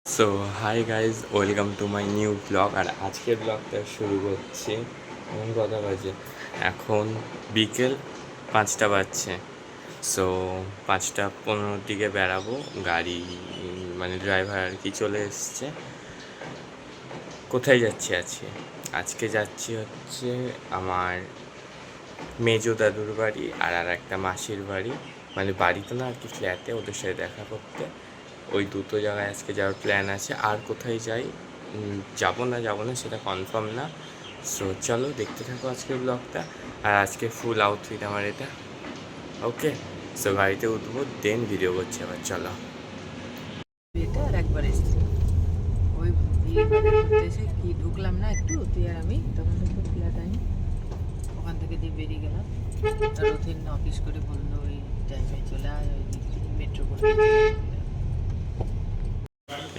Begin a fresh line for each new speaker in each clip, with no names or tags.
So hi guys, welcome to my new blog. আর আজকের ব্লগটা শুরু করছি। এখন কটা বাজে? এখন বিকেল 5টা বাজছে। সো 5:15 দিকে বেরাবো। গাড়ি মানে ড্রাইভার আর কি চলে এসছে। কোথায় যাচ্ছি আজকে? আজকে যাচ্ছি হচ্ছে আমার মেজো দাদুর বাড়ি আর একটা মাসির বাড়ি, মানে বাড়িতে না আর কি, ফ্ল্যাটে ওদের সাথে দেখা করতে। ওই দুটো জায়গায় আজকে যাওয়ার প্ল্যান আছে। আর কোথায় যাই যাব না সেটা কনফার্ম না। সো চলো দেখতে থাকো আজকের ব্লগটা। আর আজকে ফুল আউটফিট আমার এটা। ওকে, সো গাড়িতে উঠবো, দেন ভিডিও করছি আবার। চলো।
এটা আর একবার এসেছি ওই বিয়ে বাজার করতে এসে কি ঢুকলাম না একটু তুই আর আমি, তখন থেকে ফ্ল্যাট আনি ওখান থেকে দিয়ে বেরিয়ে গেলাম। আর ওদের অফিস করে বললো ওই টাইমে চলে আয়, ওই মেট্রো করে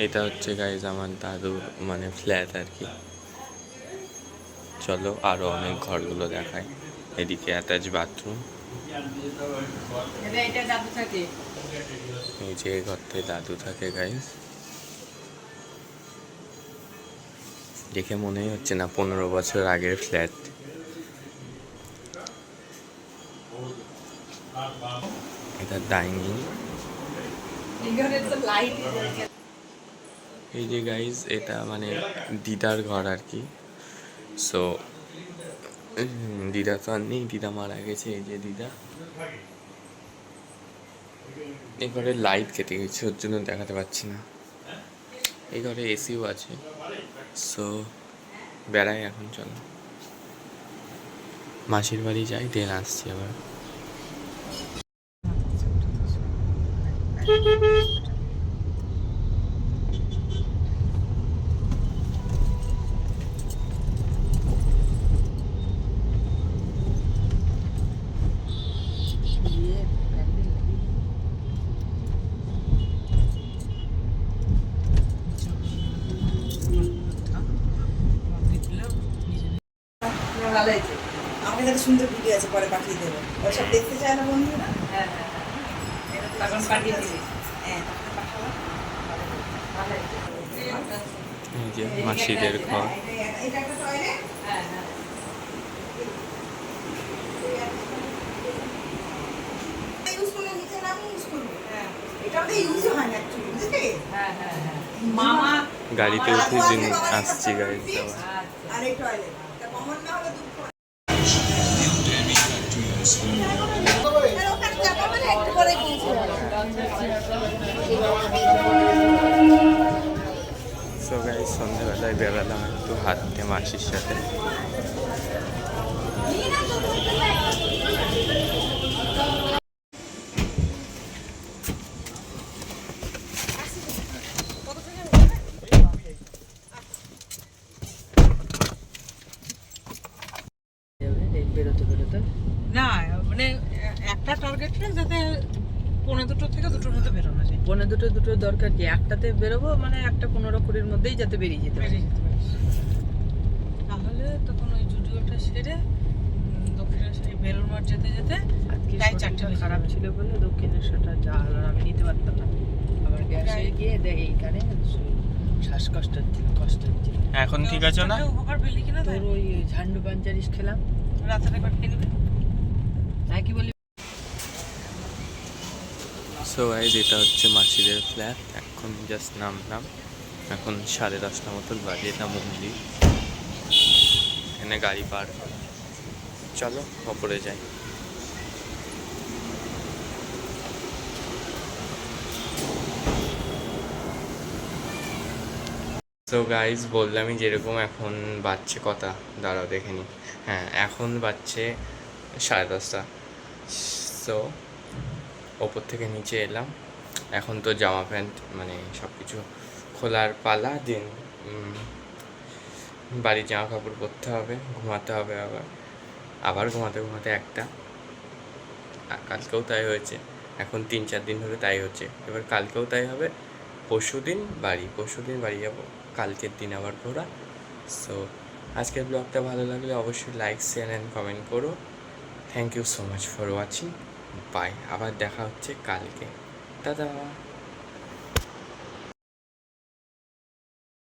এটা হচ্ছে গাইজ আমার দাদুর মানে ফ্ল্যাট আর কি। চলো আরও অনেক ঘরগুলো দেখায়। এদিকে অ্যাটাচ বাথরুম।
এটা দাদু থাকে।
এই যে ঘরটায় দাদু থাকে গাইজ। দেখে মনেই হচ্ছে না 15 বছর আগের ফ্ল্যাট। এটা ডাইনিং। এই যে গাইজ, এটা মানে দিদার ঘর আর কি। সো দিদা তো আর নেই, দিদা মারা গেছে। এই যে দিদা। এই ঘরে লাইট কেটে গেছে, ওর জন্য দেখাতে পাচ্ছি না। এই ঘরে এসিও আছে। সো বেড়াই এখন। চলো মাসির বাড়ি যাই, দেন আসছি আবার।
ভালো হয়েছে।
আমার কাছে সুন্দর ভিডিও আছে, পরে পাঠিয়ে দেবো। ওইসব দেখতে চায় না বন্ধুরা।
হ্যাঁ তখন পাঠিয়ে দিবি।
হ্যাঁ, তখন পাঠাবো।
এই যে মাসিদের ঘর।
এটা একটা টয়লেট।
হ্যাঁ
ইউজ করলে নিচে নামি ইউজ করবো। এটা আমাদের ইউজও হয় না অ্যাকচুয়ালি, বুঝলি?
হ্যাঁ মামা
গাড়িতে উঠে দিন আসছি গাইজ আবার।
আর এই টয়লেট তা কমন না হলে দুঃখ। আর ওখানে যাবো মানে একটু পরে পৌঁছে যাবো।
সো গাইজ, সন্ধ্যেবেলায় বেড়ালাম একটু হাঁটতে মাসির সাথে।
বেরোতে বেরোতে
না মানে একটা টার্গেট না, যাতে 2:45 থেকে 2টোর মধ্যে বেরোনো যায়,
2:45 দরকার কি, একটাতে বেরোবো মানে 1:15-20 মধ্যেই যাতে বেরিয়ে যেতে পারি।
বেরিয়ে যেতে পারিস। তাহলে তখন ওই জুডিওটা সেরে দক্ষিণেশ্বর বেলুড় মঠ যেতে যেতে
আজকে
প্রায় 4টে
শরীরটা
বেজে
খারাপ
যাবে।
ছিল বলে দক্ষিণেশ্বরটা যা হলো আমি নিতে পারতাম না। আবার গ্যাসে গিয়ে দেখ এইখানে শ্বাসকষ্ট হচ্ছিল।
এখন ঠিক আছে না?
একটা উপকার পেলি কিনা
তোর ওই ঝান্ডু পাঞ্চারিস খেলাম,
রাতের একবার খেয়ে নিবি।
না কি বলি।
সো গাইজ, এটা হচ্ছে মাসিদের ফ্ল্যাট। এখন জাস্ট নামলাম। এখন 10:30 মতন বাজে। এটা মন্দির, এখানে গাড়ি পার করা। চলো ওপরে যাই। সো গাইজ, বললামই যেরকম। এখন বাজছে কটা, দাঁড়াও দেখে নি। হ্যাঁ, এখন বাজছে 10:30। সো ওপর থেকে নিচে এলাম। এখন তো জামা প্যান্ট মানে সব কিছু খোলার পালা। দিন বাড়ির জামা কাপড় পরতে হবে, ঘুমাতে হবে। আবার ঘুমাতে ঘুমাতে একটা। কালকেও তাই হয়েছে। এখন 3-4 দিন ধরে তাই হচ্ছে। এবার কালকেও তাই হবে। পরশু দিন বাড়ি যাবো। কালকের দিন আবার ঘোরা। সো আজকের ব্লগটা ভালো লাগলে অবশ্যই লাইক, শেয়ার অ্যান্ড কমেন্ট করো। Thank you so much for watching. Bye. আবার দেখা হচ্ছে কালকে। টাটা।